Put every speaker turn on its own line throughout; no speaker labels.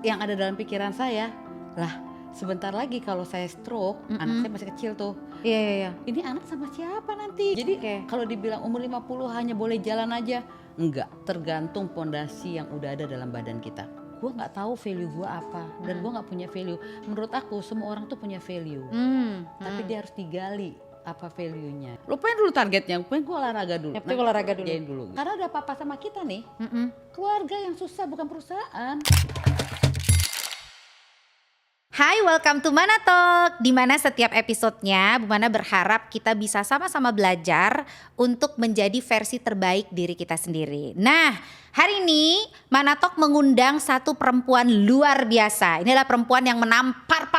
yang ada dalam pikiran saya, lah sebentar lagi kalau saya stroke, anak saya masih kecil tuh.
Iya.
Ini anak sama siapa nanti? Jadi kalau dibilang umur 50 hanya boleh jalan aja, enggak, tergantung pondasi yang udah ada dalam badan kita. Gue nggak tahu value gue apa dan gue nggak punya value. Menurut aku semua orang tuh punya value, tapi dia harus digali apa value-nya. Lupain dulu targetnya, lupain gue olahraga dulu.
Yang penting olahraga dulu.
Kerjain dulu. Karena ada papa sama kita nih, keluarga yang susah bukan perusahaan.
Hai, welcome to Mana Talk, di mana setiap episodenya Bu Mana berharap kita bisa sama-sama belajar untuk menjadi versi terbaik diri kita sendiri. Nah, hari ini Mana Talk mengundang satu perempuan luar biasa. Ini adalah perempuan yang menampar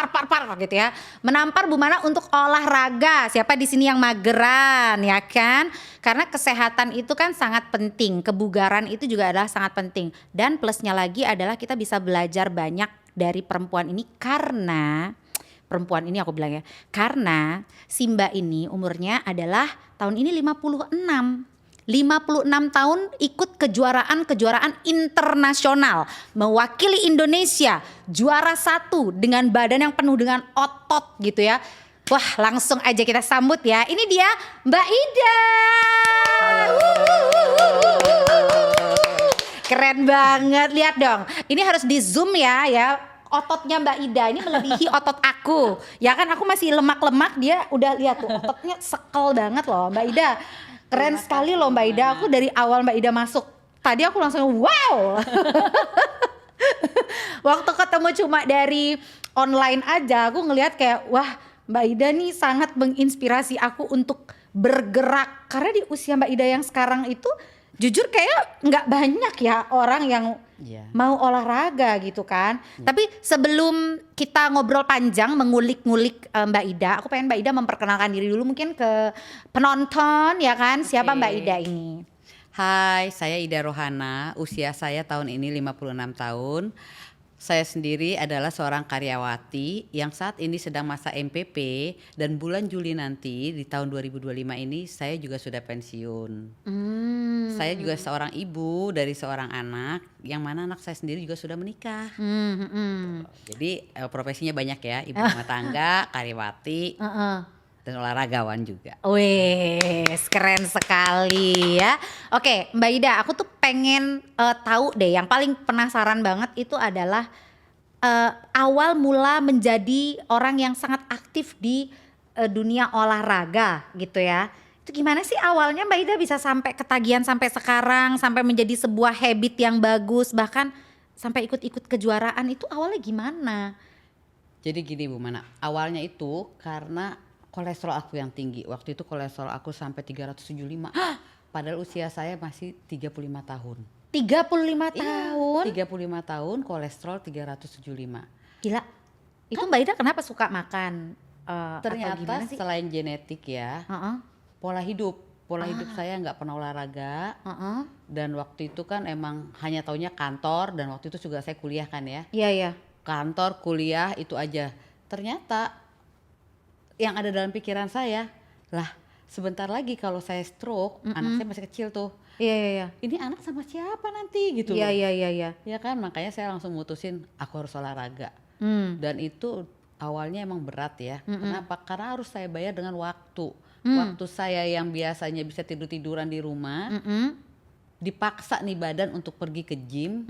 gitu ya. Menampar Bu Mana untuk olahraga. Siapa di sini yang mageran, ya kan? Karena kesehatan itu kan sangat penting, kebugaran itu juga adalah sangat penting. Dan plusnya lagi adalah kita bisa belajar banyak dari perempuan ini karena si Mbak ini umurnya adalah tahun ini 56 tahun, ikut kejuaraan internasional, mewakili Indonesia, juara 1 dengan badan yang penuh dengan otot gitu ya. Wah, langsung aja kita sambut ya. Ini dia Mbak Ida. Keren banget, lihat dong. Ini harus di zoom ya. Ototnya Mbak Ida ini melebihi otot aku. Ya kan, aku masih lemak-lemak, dia udah lihat tuh ototnya sekel banget loh Mbak Ida. Keren sekali loh Mbak Ida. Aku dari awal Mbak Ida masuk, tadi aku langsung wow. Waktu ketemu cuma dari online aja, aku ngelihat kayak wah, Mbak Ida nih sangat menginspirasi aku untuk bergerak. Karena di usia Mbak Ida yang sekarang itu jujur kayak nggak banyak ya orang yang mau olahraga gitu kan. Tapi sebelum kita ngobrol panjang mengulik-ngulik Mbak Ida, aku pengen Mbak Ida memperkenalkan diri dulu mungkin ke penonton ya kan. Siapa Mbak Ida ini?
Hai, saya Ida Rohana, usia saya tahun ini 56 tahun. Saya sendiri adalah seorang karyawati yang saat ini sedang masa MPP dan bulan Juli nanti di tahun 2025 ini saya juga sudah pensiun. Saya juga seorang ibu dari seorang anak yang mana anak saya sendiri juga sudah menikah. Jadi profesinya banyak ya, ibu rumah tangga, karyawati, dan olahragawan juga.
Wes, keren sekali ya. Oke, Mbak Ida, aku tuh pengen tahu deh, yang paling penasaran banget itu adalah awal mula menjadi orang yang sangat aktif di dunia olahraga gitu ya. Itu gimana sih awalnya Mbak Ida bisa sampai ketagihan sampai sekarang, sampai menjadi sebuah habit yang bagus, bahkan sampai ikut-ikut kejuaraan, itu awalnya gimana?
Jadi gini Bu Mana, awalnya itu karena kolesterol aku yang tinggi. Waktu itu kolesterol aku sampai 375. Padahal usia saya masih 35 tahun.
35 tahun?
35 tahun, kolesterol 375.
Gila. Itu Mbak Ida kenapa suka makan?
Ternyata selain genetik ya, pola hidup saya nggak pernah olahraga. Dan waktu itu kan emang hanya taunya kantor, dan waktu itu juga saya kuliah kan ya.
Iya.
Kantor, kuliah, itu aja. Ternyata yang ada dalam pikiran saya, lah sebentar lagi kalau saya stroke, anak saya masih kecil tuh.
Iya.
Ini anak sama siapa nanti gitu loh.
Iya.
Ya kan, makanya saya langsung mutusin aku harus olahraga. Dan itu awalnya emang berat ya. Kenapa? Karena harus saya bayar dengan waktu. Waktu saya yang biasanya bisa tidur-tiduran di rumah, dipaksa nih badan untuk pergi ke gym.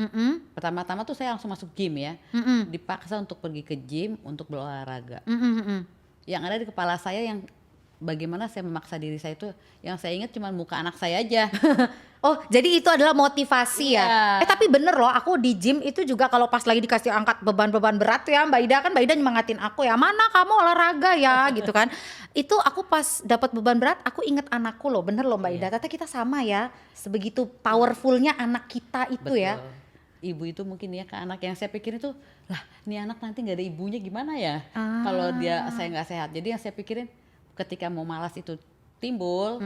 Pertama-tama tuh saya langsung masuk gym ya. Dipaksa untuk pergi ke gym untuk berolahraga. Yang ada di kepala saya yang bagaimana saya memaksa diri saya itu, yang saya ingat cuma muka anak saya aja.
Oh, jadi itu adalah motivasi ya. Tapi bener loh, aku di gym itu juga kalau pas lagi dikasih angkat beban-beban berat ya Mbak Ida, kan Mbak Ida nyemangatin aku ya, mana kamu olahraga ya gitu kan. Itu aku pas dapat beban berat, aku inget anakku loh, bener loh Mbak Ida. Ternyata kita sama ya, sebegitu powerfulnya anak kita itu. Betul. Ya.
Ibu itu mungkin ya ke anak, yang saya pikirin tuh, lah ini anak nanti nggak ada ibunya gimana ya kalau saya nggak sehat. Jadi yang saya pikirin ketika mau malas itu timbul,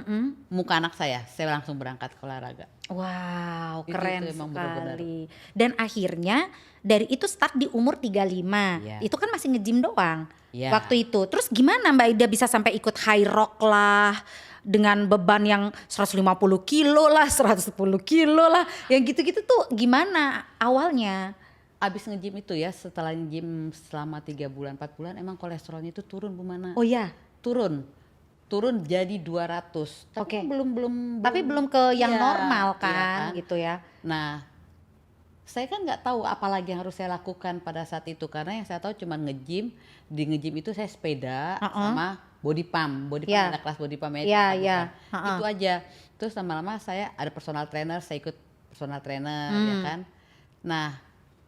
muka anak saya langsung berangkat ke olahraga.
Wow, keren
itu
sekali.
Benar-benar.
Dan akhirnya dari itu start di umur 35. Itu kan masih nge-gym doang waktu itu. Terus gimana Mbak Ida bisa sampai ikut high rock lah, dengan beban yang 150 kilo lah, 110 kilo lah, yang gitu-gitu tuh gimana awalnya?
abis nge-gym itu ya, setelah nge-gym selama 3 bulan 4 bulan emang kolesterolnya itu turun Bu Mana.
Oh ya,
Turun jadi 200. Tapi
Oke.
belum
tapi belum ke yang
iya,
normal
iya
kan
kan.
gitu ya.
Nah, saya kan nggak tahu apa lagi yang harus saya lakukan pada saat itu, karena yang saya tahu cuma nge-gym. Di nge-gym itu saya sepeda sama body pump
Iya.
ada kelas body pump ya,
Iya,
gitu
iya.
kan. Itu aja. Terus lama-lama saya ada personal trainer, saya ikut personal trainer ya kan. Nah,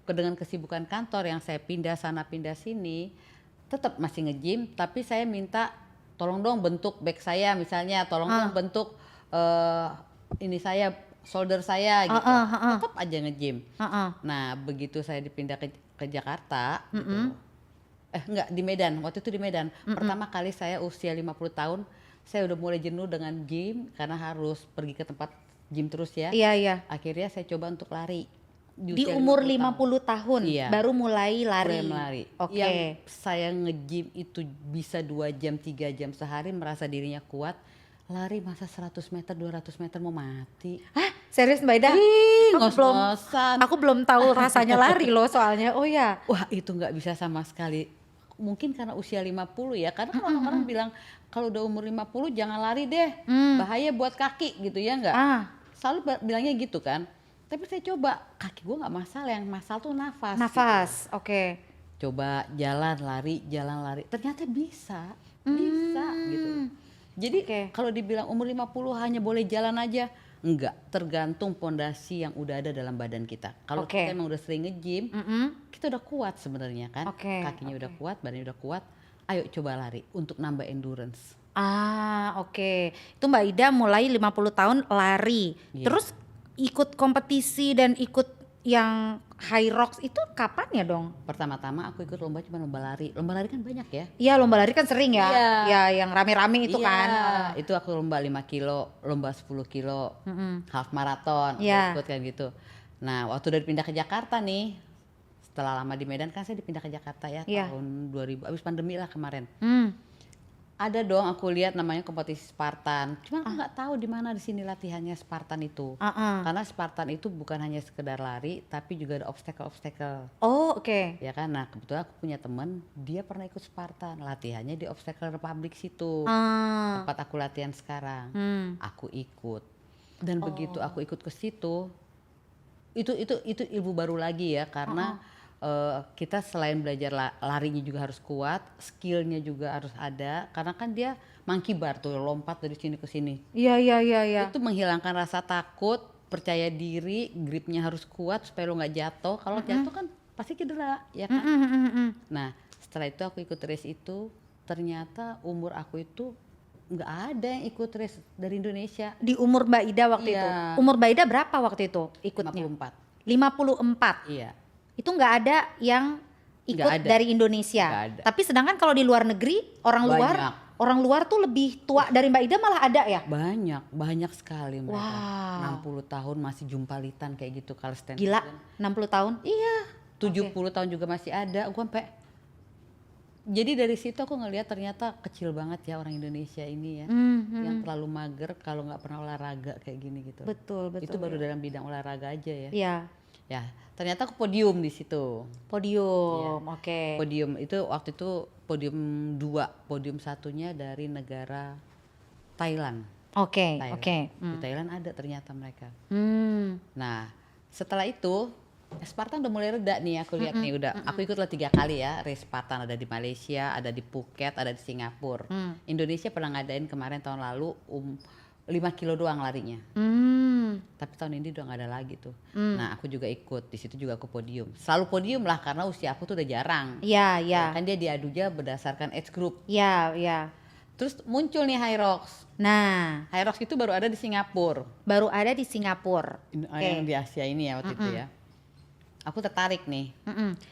dengan kesibukan kantor yang saya pindah sana pindah sini, tetap masih nge-gym, tapi saya minta tolong dong bentuk back saya misalnya, tolong dong bentuk ini saya, shoulder saya gitu. Tetap aja nge-gym. Nah, begitu saya dipindah ke Jakarta gitu. Enggak, di Medan. Waktu itu di Medan. Pertama kali saya usia 50 tahun, saya udah mulai jenuh dengan gym karena harus pergi ke tempat gym terus ya.
Iya, iya.
Akhirnya saya coba untuk lari.
Di
usia
umur
50
50 tahun
Iya.
baru mulai lari.
mulai melari.
Oke.
Yang saya nge-gym itu bisa 2 jam, 3 jam sehari, merasa dirinya kuat. Lari masa 100 meter, 200 meter mau mati.
Hah? Serius Mbak Ida?
Ih,
Aku belum
ngos-ngosan.
aku belum tahu rasanya lari loh soalnya. Oh ya.
Wah, itu nggak bisa sama sekali. Mungkin karena usia 50 ya. Karena kan orang-orang bilang kalau udah umur 50 jangan lari deh. Bahaya buat kaki gitu ya nggak? Selalu bilangnya gitu kan. Tapi saya coba, kaki gue nggak masalah, yang masalah tuh nafas.
Nafas. Oke.
Coba jalan lari, ternyata bisa gitu. Jadi
Oke.
kalau dibilang umur 50 hanya boleh jalan aja, enggak, tergantung pondasi yang udah ada dalam badan kita. Kalau
Oke.
kita emang udah sering nge-gym, kita udah kuat sebenarnya kan.
Oke,
Kakinya udah kuat, badannya udah kuat. Ayo coba lari untuk nambah endurance.
Oke. Itu Mbak Ida mulai 50 tahun lari.
Iya.
Terus ikut kompetisi dan ikut yang high rocks itu kapan ya dong?
Pertama-tama aku ikut lomba cuma lomba lari. Lomba lari kan banyak ya.
Iya, lomba lari kan sering ya.
Iya.
Ya yang rame-rame itu
Iya,
kan.
itu aku lomba 5 kilo, lomba 10 kilo, half marathon,
Iya.
ikut kan gitu. Nah, waktu udah dipindah ke Jakarta nih, setelah lama di Medan kan saya dipindah ke Jakarta ya,
Iya.
tahun 2000, abis pandemi lah kemarin.
Hmm.
Ada dong aku lihat namanya kompetisi Spartan. Cuma aku nggak tahu di mana di sini latihannya Spartan itu. Karena Spartan itu bukan hanya sekedar lari, tapi juga ada obstacle-obstacle.
Oh, oke.
Ya kan, nah kebetulan aku punya temen, dia pernah ikut Spartan, latihannya di Obstacle Republic situ, tempat aku latihan sekarang. Aku ikut, dan begitu aku ikut ke situ, itu ilmu baru lagi ya, karena kita selain belajar larinya juga harus kuat, skillnya juga harus ada, karena kan dia monkey bar tuh, lompat dari sini ke sini.
Iya, iya, iya, iya.
Itu menghilangkan rasa takut, percaya diri, gripnya harus kuat supaya lo nggak jatuh. Kalau jatuh kan pasti cedera, ya kan? Nah, setelah itu aku ikut race itu, ternyata umur aku itu nggak ada yang ikut race dari Indonesia.
Di umur Mbak Ida waktu
Iya.
itu. Umur Mbak Ida berapa waktu itu ikutnya?
54.
54.
Iya.
Itu nggak ada yang ikut
Nggak ada.
dari Indonesia.
Nggak ada.
Tapi sedangkan kalau di luar negeri, orang luar tuh lebih tua dari Mbak Ida malah ada ya?
Banyak sekali mereka.
Wow.
60 tahun masih jumpalitan kayak gitu kalau stand.
Gila, 60 tahun?
Iya, 70 tahun juga masih ada. Gua sampai, jadi dari situ aku ngelihat ternyata kecil banget ya orang Indonesia ini ya, yang terlalu mager kalau nggak pernah olahraga kayak gini gitu.
Betul, betul.
Itu baru dalam bidang olahraga aja ya.
Iya,
Ya, ternyata aku podium di situ.
podium, oke.
Podium itu waktu itu podium 2, podium satunya dari negara Thailand.
Oke,
Thailand.
oke.
Di Thailand ada ternyata mereka.
Hmm.
Nah, setelah itu Spartan udah mulai reda nih, aku lihat nih udah. Aku ikutlah 3 kali ya race Spartan, ada di Malaysia, ada di Phuket, ada di Singapura. Indonesia pernah ngadain kemarin tahun lalu 5 kilo doang larinya. Tapi tahun ini udah nggak ada lagi tuh. Nah, aku juga ikut, di situ juga aku podium. Selalu podium lah karena usia aku tuh udah jarang.
Iya, iya.
Kan dia diadunya berdasarkan age group.
Iya, iya.
Terus muncul nih Hyrox.
Nah,
Hyrox itu baru ada di Singapura.
baru ada di Singapura.
Yang di Asia ini ya waktu itu ya. Aku tertarik nih.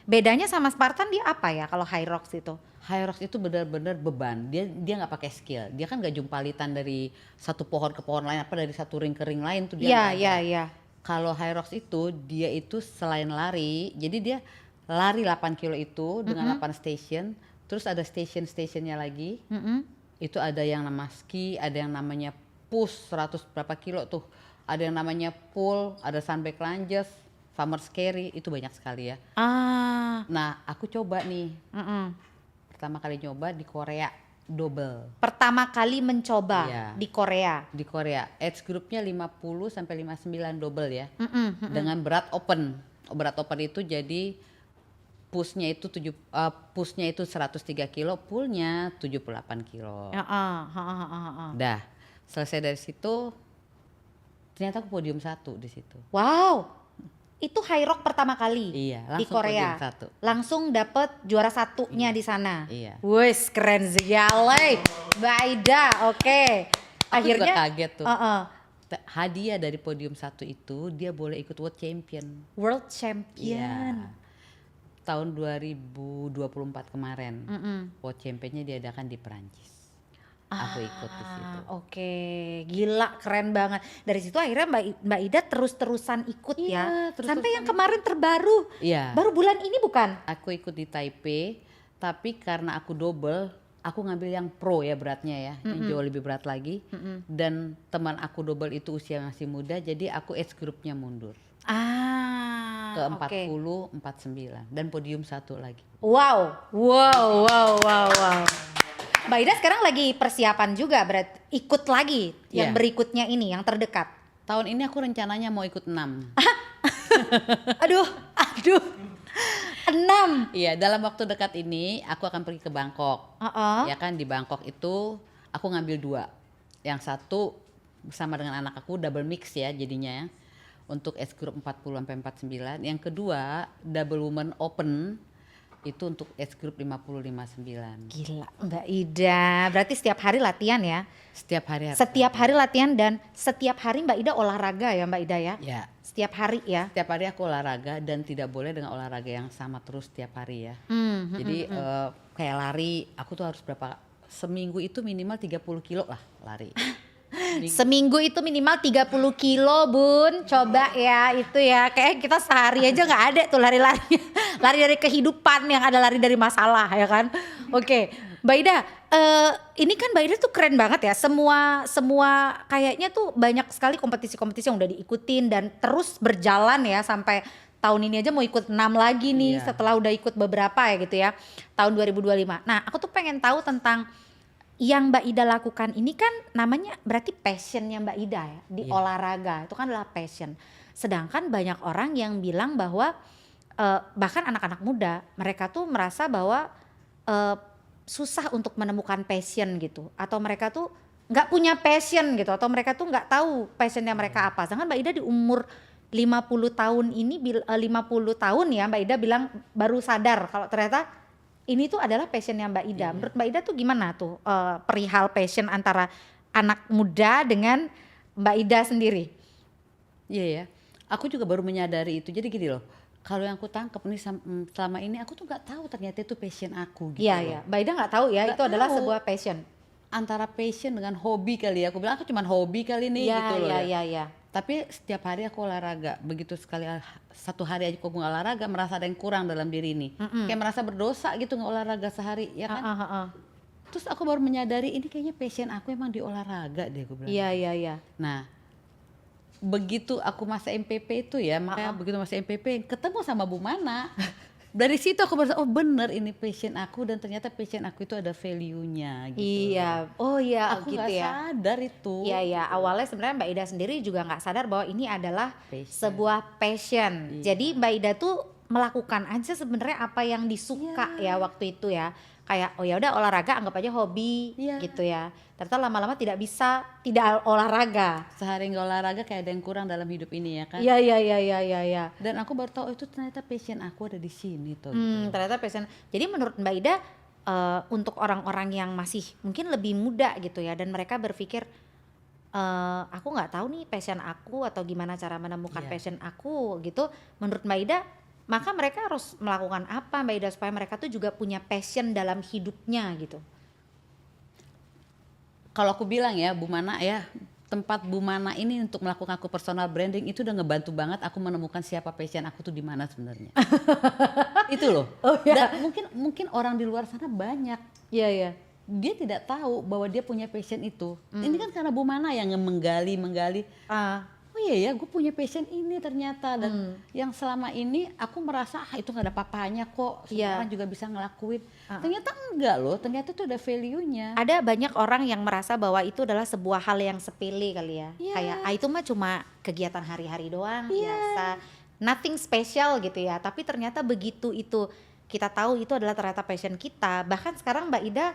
Bedanya sama Spartan dia apa ya kalau high rocks itu?
Hyrox itu benar-benar beban. Dia nggak pakai skill. Dia kan nggak jumpalitan dari satu pohon ke pohon lain, apa dari satu ring ke ring lain tuh dia.
Iya,
nggak ada.
iya, iya.
Kalau Hyrox itu dia itu selain lari, jadi dia lari 8 kilo itu dengan 8 station, terus ada station-stationnya lagi. Itu ada yang nama ski, ada yang namanya push 100 berapa kilo tuh. Ada yang namanya pull, ada sandbag lunges. Farmer's Carry itu banyak sekali ya. Nah, aku coba nih. Pertama kali nyoba di Korea double.
Pertama kali mencoba
Iya.
di Korea.
Di Korea, age groupnya 50 sampai 59 double ya. Dengan berat open. Berat open itu jadi pushnya itu 103 kilo, pullnya 78 kilo. Dah, selesai dari situ ternyata aku podium 1 di situ.
Wow, itu high rock pertama kali
Iya,
di
langsung
Korea.
podium 1.
Langsung dapet juara 1-nya di sana.
Iya.
Wes keren sekali, Mbak Aida. Oke.
Aku
Akhirnya
juga kaget tuh.
uh-uh.
Hadiah dari podium 1 itu dia boleh ikut World Champion.
World Champion.
Iya. Tahun 2024 kemarin. World Championnya diadakan di Perancis. Aku ikut di situ.
Oke, gila keren banget. Dari situ akhirnya Mbak Ida terus-terusan ikut ya.
Iya,
Sampai yang kemarin terbaru.
Iya.
Baru bulan ini bukan?
Aku ikut di Taipei, tapi karena aku double, aku ngambil yang pro ya beratnya ya, yang jauh lebih berat lagi. Dan teman aku double itu usia masih muda, jadi aku age groupnya mundur ke 40, 49 dan podium 1 lagi.
Wow. Mbak Ida sekarang lagi persiapan juga berarti ikut lagi yang
Iya.
berikutnya ini yang terdekat.
Tahun ini aku rencananya mau ikut 6.
Aduh. 6.
Iya, dalam waktu dekat ini aku akan pergi ke Bangkok. Ya kan, di Bangkok itu aku ngambil 2. Yang satu bersama dengan anak aku double mix ya jadinya ya. Untuk age group 40 sampai 49. Yang kedua double woman open itu untuk age group 50-59.
Gila Mbak Ida, berarti setiap hari latihan ya?
Setiap hari.
Setiap hari latihan dan setiap hari Mbak Ida olahraga ya Mbak Ida ya?
Ya.
Setiap hari ya?
Setiap hari aku olahraga dan tidak boleh dengan olahraga yang sama terus setiap hari ya. Jadi kayak lari, aku tuh harus seminggu itu minimal 30 kilo lah lari.
Seminggu itu minimal 30 kilo Bun, coba ya itu ya. Kayak kita sehari aja gak ada tuh lari-lari. Lari dari kehidupan yang ada lari dari masalah ya kan. Oke, Mbak Ida, ini kan Mbak Ida tuh keren banget ya. Semua kayaknya tuh banyak sekali kompetisi-kompetisi yang udah diikutin dan terus berjalan ya sampai tahun ini aja mau ikut 6 lagi nih.
Iya.
Setelah udah ikut beberapa ya gitu ya. Tahun 2025. Nah, aku tuh pengen tahu tentang yang Mbak Ida lakukan ini kan namanya berarti passionnya Mbak Ida ya di olahraga, itu kan adalah passion. Sedangkan banyak orang yang bilang bahwa bahkan anak-anak muda mereka tuh merasa bahwa susah untuk menemukan passion gitu, atau mereka tuh nggak punya passion gitu, atau mereka tuh nggak tahu passionnya mereka apa. Sedangkan Mbak Ida di umur 50 tahun ini 50 tahun ya Mbak Ida bilang baru sadar kalau ternyata ini tuh adalah passionnya Mbak Ida. Menurut Mbak Ida tuh gimana tuh perihal passion antara anak muda dengan Mbak Ida sendiri?
Iya ya, aku juga baru menyadari itu. Jadi gini loh, kalau yang aku tangkap nih selama ini aku tuh nggak tahu ternyata itu passion aku gitu.
Iya
loh.
ya, Mbak Ida nggak tahu ya
Nggak
itu adalah
tahu.
sebuah passion.
Antara passion dengan hobi kali ya. Aku bilang aku cuma hobi kali nih gitu loh.
Iya.
Tapi setiap hari aku olahraga. Begitu sekali satu hari aja aku nggak olahraga, merasa ada yang kurang dalam diri ini. Kayak merasa berdosa gitu nggak olahraga sehari, ya kan? Terus aku baru menyadari ini kayaknya passion aku emang di olahraga deh, aku bilang.
Iya.
Nah, begitu aku masa MPP itu ya, makanya begitu masa MPP ketemu sama Bu Mana. Dari situ aku merasa oh bener ini passion aku, dan ternyata passion aku itu ada value-nya gitu.
Iya, oh iya
Aku
gitu
nggak
ya.
sadar itu.
Iya, awalnya sebenarnya Mbak Ida sendiri juga nggak sadar bahwa ini adalah
Passion.
sebuah passion.
Iya.
Jadi Mbak Ida tuh melakukan aja sebenarnya apa yang disuka ya waktu itu ya. Kayak oh ya udah olahraga anggap aja hobi gitu ya. Ternyata lama-lama tidak bisa tidak olahraga.
Sehari nggak olahraga kayak ada yang kurang dalam hidup ini ya kan.
Iya.
Dan aku baru tahu itu ternyata passion aku ada di sini tuh.
Ternyata passion. Jadi menurut Mbak Ida untuk orang-orang yang masih mungkin lebih muda gitu ya dan mereka berpikir aku nggak tahu nih passion aku atau gimana cara menemukan passion aku gitu. Menurut Mbak Ida, maka mereka harus melakukan apa Mbak Ida supaya mereka tuh juga punya passion dalam hidupnya gitu.
Kalau aku bilang ya Bu Mana ya, tempat Bu Mana ini untuk melakukan aku personal branding itu udah ngebantu banget aku menemukan siapa passion aku tuh di mana sebenarnya. Itu loh.
Oh, ya.
Dan mungkin orang di luar sana banyak.
Iya.
Dia tidak tahu bahwa dia punya passion itu. Ini kan karena Bu Mana yang menggali. Oh iya ya gue punya passion ini ternyata. Dan yang selama ini aku merasa itu gak ada apa-apanya kok, semua orang juga bisa ngelakuin. Ternyata enggak loh, ternyata itu ada value-nya.
Ada banyak orang yang merasa bahwa itu adalah sebuah hal yang sepele kali ya. Kayak itu mah cuma kegiatan hari-hari doang, biasa, nothing special gitu ya. Tapi ternyata begitu itu kita tahu itu adalah ternyata passion kita. Bahkan sekarang Mbak Ida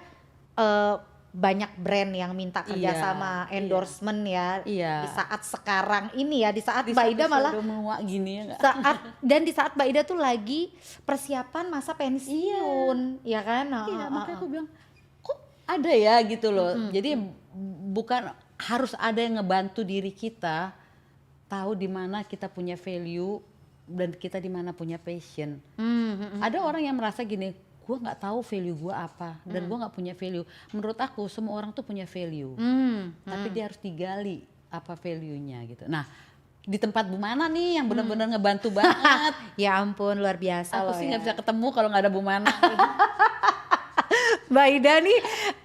banyak brand yang minta kerjasama, endorsement ya. Di saat sekarang ini ya, di saat Mbak Ida malah
gini ya
di saat Mbak Ida tuh lagi persiapan masa pensiun, ya kan?
Makanya aku bilang kok ada ya gitu loh. Jadi bukan harus ada yang ngebantu diri kita tahu di mana kita punya value dan kita di mana punya passion. Ada orang yang merasa gini, gue nggak tahu value gue apa dan gue nggak punya value. Menurut aku semua orang tuh punya value, tapi dia harus digali apa value-nya gitu. Nah di tempat Bu Mana nih yang benar-benar ngebantu banget.
Ya ampun, luar biasa
aku
loh
sih
ya.
nggak bisa ketemu kalau nggak ada Bu Mana.
Mbak Ida nih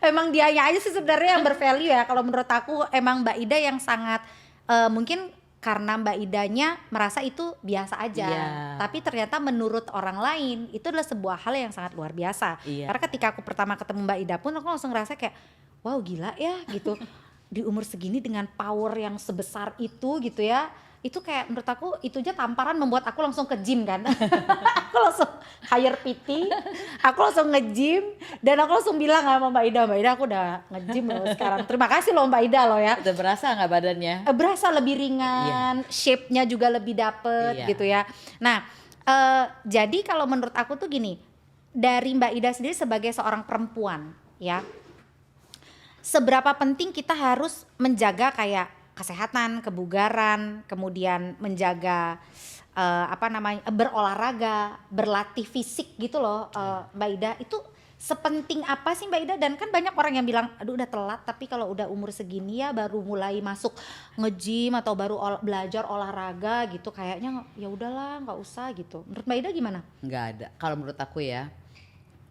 emang dianya aja sih sebenarnya yang bervalue ya. Kalau menurut aku emang Mbak Ida yang sangat mungkin karena Mbak Idanya merasa itu biasa aja, tapi ternyata menurut orang lain itu adalah sebuah hal yang sangat luar biasa. Karena ketika aku pertama ketemu Mbak Ida pun aku langsung ngerasa kayak wow gila ya gitu. Di umur segini dengan power yang sebesar itu gitu ya, itu kayak menurut aku itu aja tamparan membuat aku langsung ke gym kan. Aku langsung hire PT, aku langsung nge-gym dan aku langsung bilang sama Mbak Ida aku udah nge-gym loh sekarang. Terima kasih loh Mbak Ida loh ya.
Udah berasa nggak badannya?
Berasa lebih ringan, shape-nya juga lebih dapet gitu ya. Nah jadi kalau menurut aku tuh gini, dari Mbak Ida sendiri sebagai seorang perempuan ya, seberapa penting kita harus menjaga kayak kesehatan, kebugaran, kemudian menjaga berolahraga, berlatih fisik gitu loh, Mbak Ida. Itu sepenting apa sih Mbak Ida? Dan kan banyak orang yang bilang, aduh udah telat, tapi kalau udah umur segini ya baru mulai masuk nge-gym atau baru belajar olahraga gitu, kayaknya ya udahlah nggak usah gitu. Menurut Mbak Ida gimana?
Nggak ada. Kalau menurut aku ya,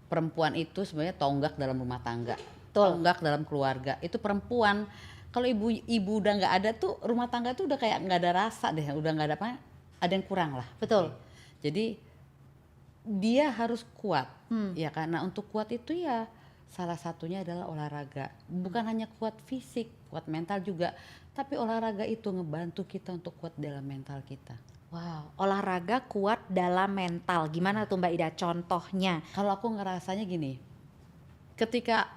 perempuan itu sebenarnya tonggak dalam rumah tangga, tonggak dalam keluarga. Itu perempuan. Kalau ibu udah nggak ada tuh rumah tangga tuh udah kayak nggak ada rasa deh, udah nggak ada apa, ada yang kurang lah.
Betul.
Jadi dia harus kuat, ya karena untuk kuat itu ya salah satunya adalah olahraga. Bukan hanya kuat fisik, kuat mental juga. Tapi olahraga itu ngebantu kita untuk kuat dalam mental kita.
Wow, olahraga kuat dalam mental. Gimana tuh Mbak Ida contohnya?
Kalau aku ngerasanya gini, ketika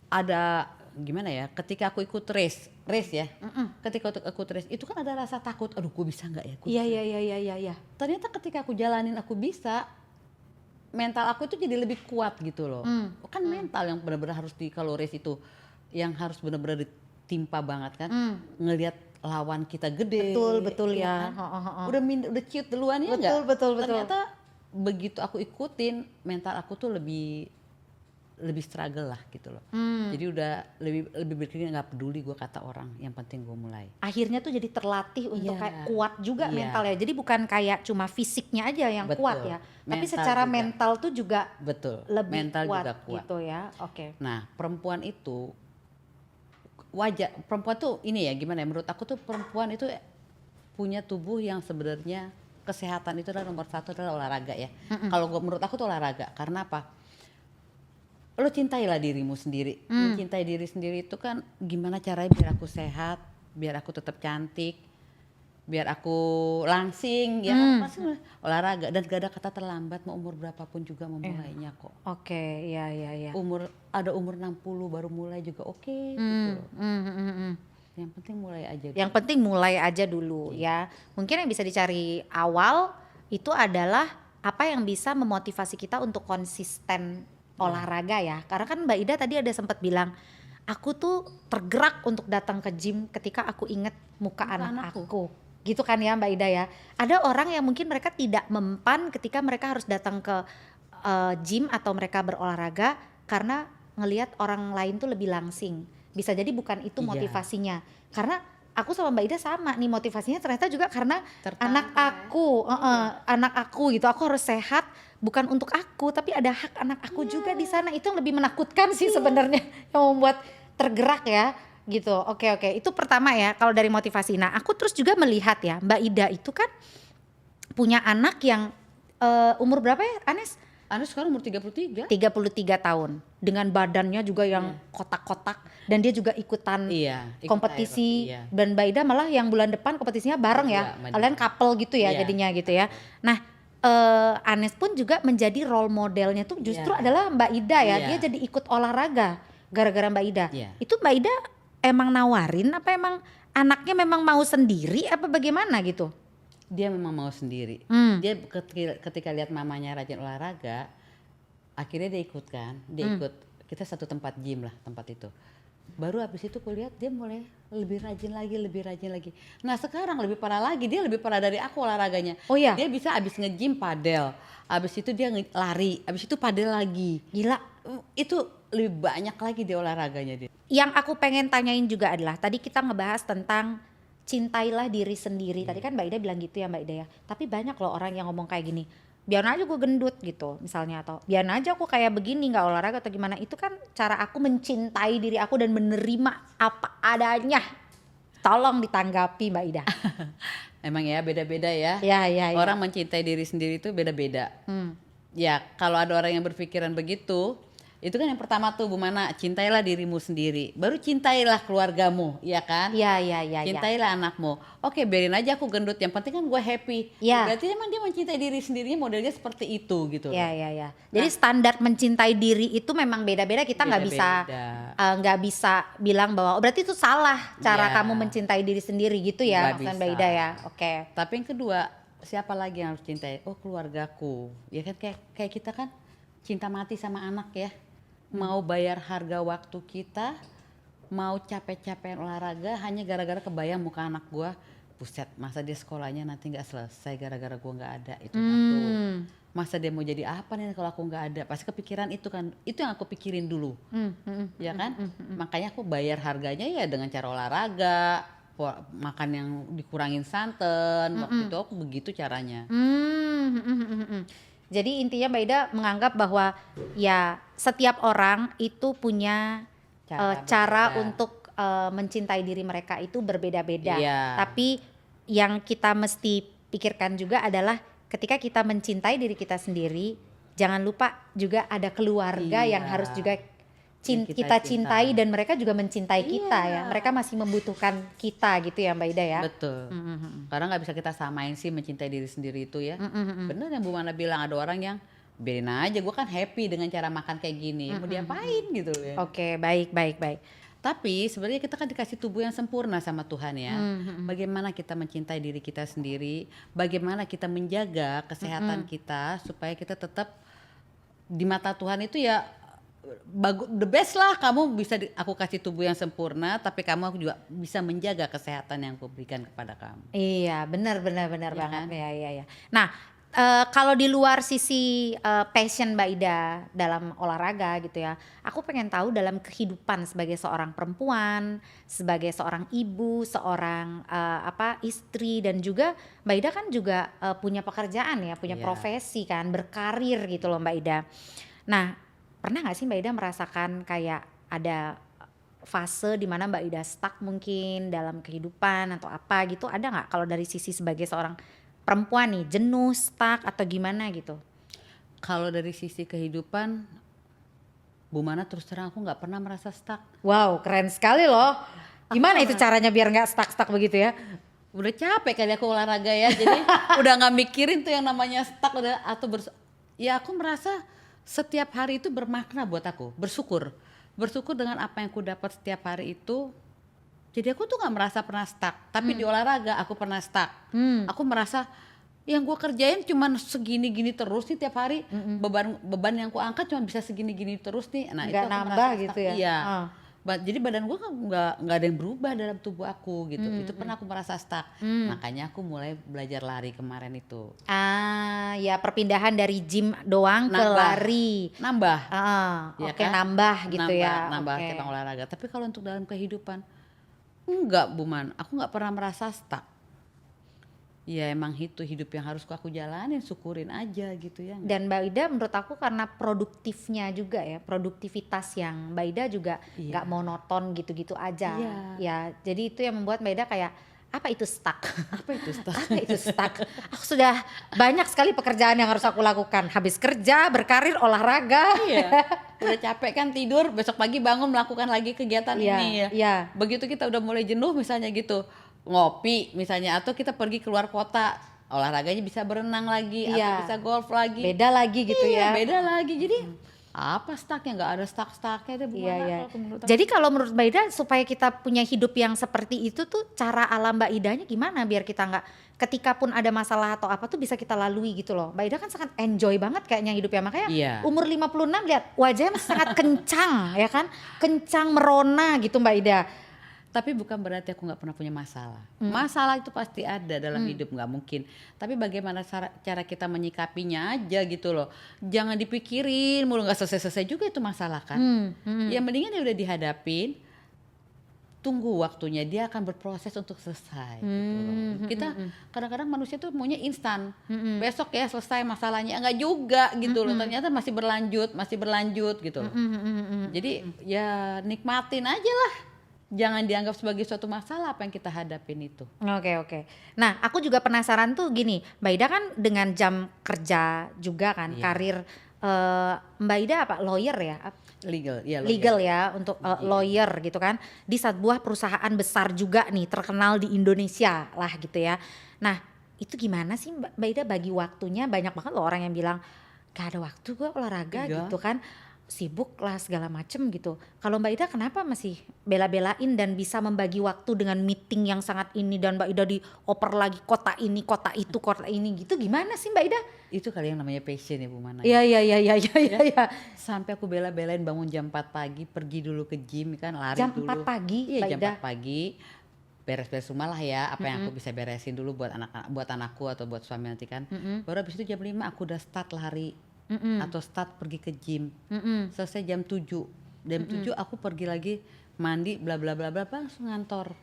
ada gimana ya, ketika aku ikut race ya, ketika aku ikut race itu kan ada rasa takut, aduh gue bisa nggak ya?
Iya.
Ternyata ketika aku jalanin aku bisa, mental aku itu jadi lebih kuat gitu loh. Kan mental yang benar-benar harus kalau race itu, yang harus benar-benar ditimpa banget kan, ngelihat lawan kita gede.
Betul ya.
Kan? Udah ciut duluan ya nggak?
Betul.
Ternyata begitu aku ikutin, mental aku tuh lebih struggle lah gitu loh. Jadi udah lebih berpikir nggak peduli gue kata orang, yang penting gue mulai.
Akhirnya tuh jadi terlatih untuk kayak kuat juga mentalnya. Jadi bukan kayak cuma fisiknya aja yang kuat ya, tapi secara juga. Mental tuh juga lebih
mental
kuat,
juga kuat
gitu ya. Oke.
Nah perempuan itu wajar, perempuan tuh ini ya gimana ya, menurut aku tuh perempuan itu punya tubuh yang sebenarnya kesehatan itu adalah nomor satu adalah olahraga ya. Kalau menurut aku tuh olahraga, karena apa? Lo cintailah dirimu sendiri. Mencintai diri sendiri itu kan gimana caranya biar aku sehat, biar aku tetap cantik, biar aku langsing ya kan, pasti olahraga. Dan gak ada kata terlambat, mau umur berapapun juga memulainya kok.
Oke, ya.
Umur 60 baru mulai juga oke. Gitu. Yang penting mulai aja.
Yang penting mulai aja dulu ya. Mungkin yang bisa dicari awal itu adalah apa yang bisa memotivasi kita untuk konsisten olahraga ya. Karena kan Mbak Ida tadi ada sempat bilang, aku tuh tergerak untuk datang ke gym ketika aku inget muka anak aku. Gitu kan ya Mbak Ida ya. Ada orang yang mungkin mereka tidak mempan ketika mereka harus datang ke gym atau mereka berolahraga karena ngelihat orang lain tuh lebih langsing. Bisa jadi bukan itu motivasinya. Karena aku sama Mbak Ida sama nih motivasinya, ternyata juga karena anak aku gitu. Aku harus sehat, bukan untuk aku tapi ada hak anak aku juga di sana. Itu yang lebih menakutkan sih sebenarnya, yang membuat tergerak ya. gitu. Oke. Itu pertama ya kalau dari motivasi. Nah, aku terus juga melihat ya, Mbak Ida itu kan punya anak yang umur berapa ya, Anes?
Anu sekarang umur 33.
33 tahun. Dengan badannya juga yang kotak-kotak dan dia juga ikutan
Iya, ikut
kompetisi.
iya.
Dan Mbak Ida malah yang bulan depan kompetisinya bareng ya.
Iya,
Kalian couple gitu ya
Iya.
jadinya gitu ya. Nah, Anes pun juga menjadi role modelnya tuh justru
Iya.
adalah Mbak Ida ya.
Iya.
Dia jadi ikut olahraga gara-gara Mbak Ida.
Iya.
Itu Mbak Ida emang nawarin apa emang anaknya memang mau sendiri apa bagaimana gitu?
Dia memang mau sendiri. Dia ketika lihat mamanya rajin olahraga, akhirnya dia ikut kan. Dia ikut, kita satu tempat gym lah tempat itu. Baru habis itu aku lihat dia mulai lebih rajin lagi. Nah sekarang lebih parah lagi, dia lebih parah dari aku olahraganya.
Oh iya?
Dia bisa abis nge-gym padel, abis itu dia lari, abis itu padel lagi.
Gila.
Itu lebih banyak lagi dia olahraganya dia.
Yang aku pengen tanyain juga adalah tadi kita ngebahas tentang cintailah diri sendiri. Tadi kan Mbak Ida bilang gitu ya Mbak Ida ya. Tapi banyak loh orang yang ngomong kayak gini. Biar aja gue gendut gitu misalnya, atau biar aja aku kayak begini nggak olahraga atau gimana. Itu kan cara aku mencintai diri aku dan menerima apa adanya. Tolong ditanggapi Mbak Ida.
Emang ya beda-beda ya.
Ya.
Orang mencintai diri sendiri itu beda-beda. Ya kalau ada orang yang berpikiran begitu, itu kan yang pertama tuh Bu Mana, cintailah dirimu sendiri. Baru cintailah keluargamu, ya kan?
Ya.
Cintailah anakmu. Oke, biarin aja aku gendut, yang penting kan gue happy.
Ya.
Berarti emang dia mencintai diri sendirinya, modelnya seperti itu gitu.
Ya. Jadi standar mencintai diri itu memang beda-beda. Kita nggak bisa nggak bisa bilang bahwa oh, berarti itu salah cara
Ya.
kamu mencintai diri sendiri gitu ya,
Nggak
maksudnya
bisa.
Mbak Ida ya. Oke.
Tapi yang kedua, siapa lagi yang harus cintai? Oh keluargaku. Ya kan kayak kita kan cinta mati sama anak ya. Mau bayar harga waktu kita, mau capek-capek olahraga hanya gara-gara kebayang muka anak gua. Buset, masa dia sekolahnya nanti nggak selesai gara-gara gua nggak ada, itu satu. Masa dia mau jadi apa nih kalau aku nggak ada? Pasti kepikiran itu kan, itu yang aku pikirin dulu, ya kan? Makanya aku bayar harganya ya dengan cara olahraga, makan yang dikurangin santan. Waktu itu aku begitu caranya.
Jadi intinya Mbak Ida menganggap bahwa ya setiap orang itu punya cara
berbeda.
untuk mencintai diri mereka itu berbeda-beda.
Iya.
Tapi yang kita mesti pikirkan juga adalah ketika kita mencintai diri kita sendiri, jangan lupa juga ada keluarga yang
Iya.
harus juga
Yang
kita
kita
cintai
cintai.
dan mereka juga mencintai kita ya.
Iya.
Mereka masih membutuhkan kita gitu ya Mbak Ida ya.
Betul. Karena nggak bisa kita samain sih mencintai diri sendiri itu ya. Bener yang Bu Mana bilang, ada orang yang biarin aja, gue kan happy dengan cara makan kayak gini, mau diapain gitu ya.
Oke, baik.
Tapi sebenarnya kita kan dikasih tubuh yang sempurna sama Tuhan ya. Bagaimana kita mencintai diri kita sendiri, bagaimana kita menjaga kesehatan kita supaya kita tetap di mata Tuhan itu ya bagus, the best lah. Kamu bisa aku kasih tubuh yang sempurna, tapi aku juga bisa menjaga kesehatan yang aku berikan kepada kamu.
Iya, benar
Iya
banget
kan?
ya. Nah, kalau di luar sisi passion Mbak Ida dalam olahraga gitu ya, aku pengen tahu dalam kehidupan sebagai seorang perempuan, sebagai seorang ibu, seorang istri, dan juga Mbak Ida kan juga punya pekerjaan ya, punya
Iya.
profesi kan, berkarir gitu loh Mbak Ida. Nah, pernah nggak sih Mbak Ida merasakan kayak ada fase di mana Mbak Ida stuck mungkin dalam kehidupan atau apa gitu, ada nggak kalau dari sisi sebagai seorang perempuan nih, jenuh, stuck atau gimana gitu?
Kalau dari sisi kehidupan, Bu Mana terus terang aku nggak pernah merasa stuck.
Wow, keren sekali loh. Gimana itu caranya biar nggak stuck begitu ya?
Udah capek kali aku olahraga ya, jadi udah nggak mikirin tuh yang namanya stuck udah atau ya aku merasa setiap hari itu bermakna buat aku, bersyukur dengan apa yang aku dapat setiap hari itu. Jadi aku tuh nggak merasa pernah stuck, tapi di olahraga aku pernah stuck. Aku merasa yang gue kerjain cuman segini-gini terus nih tiap hari, beban yang aku angkat cuma bisa segini-gini terus nih. Nah
Nggak
itu aku
nambah
merasa
gitu
stuck.
ya?
Iya.
Oh.
Jadi badan gue nggak ada yang berubah dalam tubuh aku gitu. Itu pernah aku merasa stuck. Makanya aku mulai belajar lari kemarin itu.
Ya perpindahan dari gym doang ke
Nambah.
lari.
Nambah. Ya
Oke,
kan?
nambah gitu ya.
Nambah
Oke.
cabang olahraga. Tapi kalau untuk dalam kehidupan enggak, Bu Man. Aku nggak pernah merasa stuck. Ya emang itu hidup yang harus aku jalanin, syukurin aja gitu ya.
Dan Mbak Ida menurut aku karena produktifnya juga ya, produktivitas yang Mbak Ida juga nggak monoton gitu-gitu aja.
Iya.
Ya, jadi itu yang membuat Mbak Ida kayak apa itu stuck?
Apa itu stuck?
Apa itu stuck? Aku sudah banyak sekali pekerjaan yang harus aku lakukan. Habis kerja, berkarir, olahraga.
Iya. Udah capek kan tidur, besok pagi bangun melakukan lagi kegiatan ini ya.
Iya.
Begitu kita udah mulai jenuh misalnya gitu, ngopi misalnya, atau kita pergi keluar kota, olahraganya bisa berenang lagi,
Iya.
atau bisa golf lagi.
Beda lagi gitu ya.
Iya, beda lagi. Jadi apa stucknya? Nggak ada stucknya deh Bu
Iya,
Mana
iya.
kalau menurut aku.
Jadi kalau menurut Mbak Ida supaya kita punya hidup yang seperti itu tuh cara ala Mbak Idanya gimana biar kita nggak ketika pun ada masalah atau apa tuh bisa kita lalui gitu loh. Mbak Ida kan sangat enjoy banget kayaknya hidupnya, makanya
Iya.
umur 56 lihat wajahnya masih sangat kencang ya kan, kencang merona gitu Mbak Ida.
Tapi bukan berarti aku nggak pernah punya masalah. Masalah itu pasti ada dalam hidup, nggak mungkin. Tapi bagaimana cara kita menyikapinya aja gitu loh. Jangan dipikirin mulu, nggak selesai-selesai juga itu masalah kan. Ya mendingan ya udah dihadapin. Tunggu waktunya, dia akan berproses untuk selesai gitu loh. Kita kadang-kadang manusia tuh maunya instan. Besok ya selesai masalahnya, enggak juga gitu loh. Ternyata masih berlanjut gitu loh. Jadi ya nikmatin aja lah. Jangan dianggap sebagai suatu masalah apa yang kita hadapin itu.
Oke. Nah, aku juga penasaran tuh gini, Mbak Ida kan dengan jam kerja juga kan,
Iya.
karir Mbak Ida apa lawyer ya?
Legal, ya
Legal ya untuk lawyer gitu kan di sebuah perusahaan besar juga nih terkenal di Indonesia lah gitu ya. Nah, itu gimana sih Mbak Ida bagi waktunya? Banyak banget loh orang yang bilang gak ada waktu gue olahraga
Iya.
gitu kan, sibuk lah segala macem gitu. Kalau Mbak Ida kenapa masih bela-belain dan bisa membagi waktu dengan meeting yang sangat ini, dan Mbak Ida dioper lagi kota ini, kota itu, kota ini gitu, gimana sih Mbak Ida?
Itu kali yang namanya passion ya Bu Mana.
Iya.
Sampai aku bela-belain bangun jam 4 pagi, pergi dulu ke gym kan, lari
Jam
dulu.
4 pagi
Iya,
Mbak
jam
Ida.
4 pagi. Beres-beres rumah lah ya, apa yang aku bisa beresin dulu buat anakku atau buat suami nanti kan. Baru habis itu jam 5 aku udah start lari. Atau start pergi ke gym. Selesai jam 7. Jam 7 aku pergi lagi mandi bla bla bla bla langsung ngantor.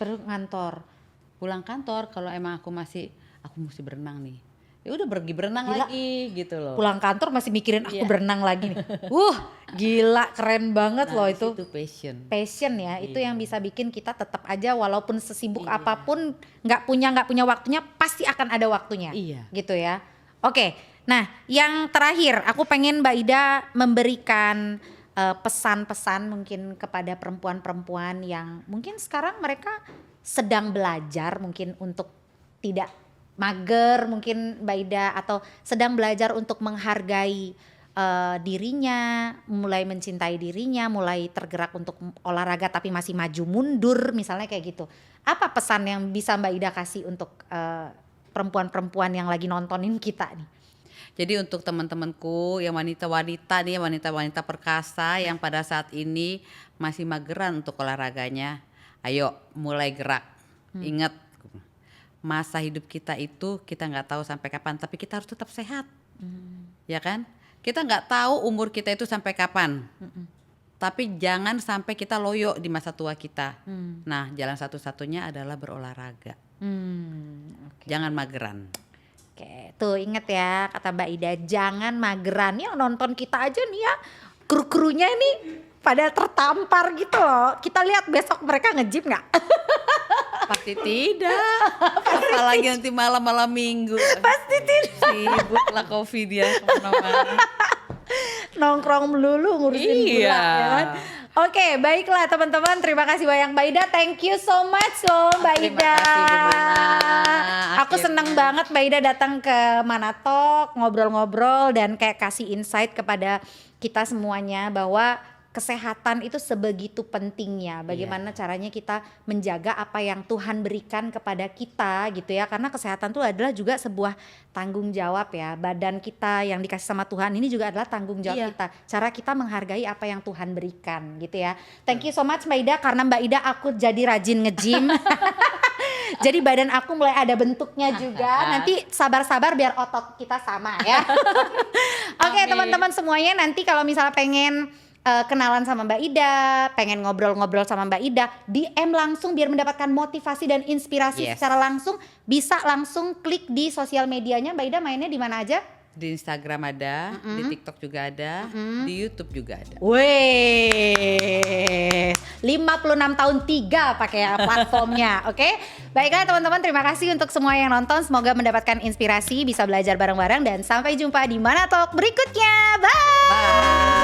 Pulang kantor kalau emang aku mesti berenang nih. Ya udah pergi berenang
Gila.
lagi gitu loh.
Pulang kantor masih mikirin aku
Iya.
berenang lagi nih. Gila keren banget loh itu.
Itu passion.
Passion ya, itu
Iya.
yang bisa bikin kita tetap aja walaupun sesibuk
Iya.
apapun nggak punya waktunya, pasti akan ada waktunya.
Iya.
Gitu ya. Oke. Nah, yang terakhir aku pengen Mbak Ida memberikan pesan-pesan mungkin kepada perempuan-perempuan yang mungkin sekarang mereka sedang belajar mungkin untuk tidak mager mungkin Mbak Ida, atau sedang belajar untuk menghargai dirinya, mulai mencintai dirinya, mulai tergerak untuk olahraga tapi masih maju mundur misalnya kayak gitu. Apa pesan yang bisa Mbak Ida kasih untuk perempuan-perempuan yang lagi nontonin kita nih?
Jadi untuk teman-temanku yang wanita-wanita nih, wanita-wanita perkasa yang pada saat ini masih mageran untuk olahraganya, ayo mulai gerak. Ingat, masa hidup kita itu kita nggak tahu sampai kapan, tapi kita harus tetap sehat, ya kan? Kita nggak tahu umur kita itu sampai kapan, tapi jangan sampai kita loyo di masa tua kita. Nah, jalan satu-satunya adalah berolahraga. Jangan mageran.
Oke, tuh inget ya kata Mbak Ida, jangan mageran. Yang nonton kita aja nih ya, kru-krunya ini pada tertampar gitu loh. Kita lihat besok mereka nge-gym nggak?
Pasti tidak. Apalagi nanti malam-malam minggu.
Pasti tidak.
Sibuk lah covid ya kemana-mana.
Nongkrong melulu ngurusin gula
Iya.
ya kan. Oke, baiklah teman-teman, terima kasih banyak Mbak Ida. Thank you so much loh Mbak
Terima
Ida.
kasih, Bu Mana.
Aku seneng banget Mbak Ida datang ke Mana Talk, ngobrol-ngobrol dan kayak kasih insight kepada kita semuanya bahwa kesehatan itu sebegitu pentingnya. Bagaimana caranya kita menjaga apa yang Tuhan berikan kepada kita gitu ya. Karena kesehatan itu adalah juga sebuah tanggung jawab ya. Badan kita yang dikasih sama Tuhan ini juga adalah tanggung jawab
Iya.
kita. Cara kita menghargai apa yang Tuhan berikan gitu ya. Thank you so much Mbak Ida, karena Mbak Ida aku jadi rajin nge-gym. Jadi badan aku mulai ada bentuknya juga. Nanti sabar-sabar biar otot kita sama ya. Oke
Amin.
teman-teman semuanya, nanti kalau misalnya pengen kenalan sama Mbak Ida, pengen ngobrol-ngobrol sama Mbak Ida, DM langsung biar mendapatkan motivasi dan inspirasi
Yes.
secara langsung, bisa langsung klik di sosial medianya. Mbak Ida mainnya di mana aja?
Di Instagram ada, di TikTok juga ada, di YouTube juga ada.
Wih, 56 tahun 3 pakai platformnya, oke? Baiklah teman-teman, terima kasih untuk semua yang nonton. Semoga mendapatkan inspirasi, bisa belajar bareng-bareng, dan sampai jumpa di Mana Talk berikutnya. Bye!
Bye.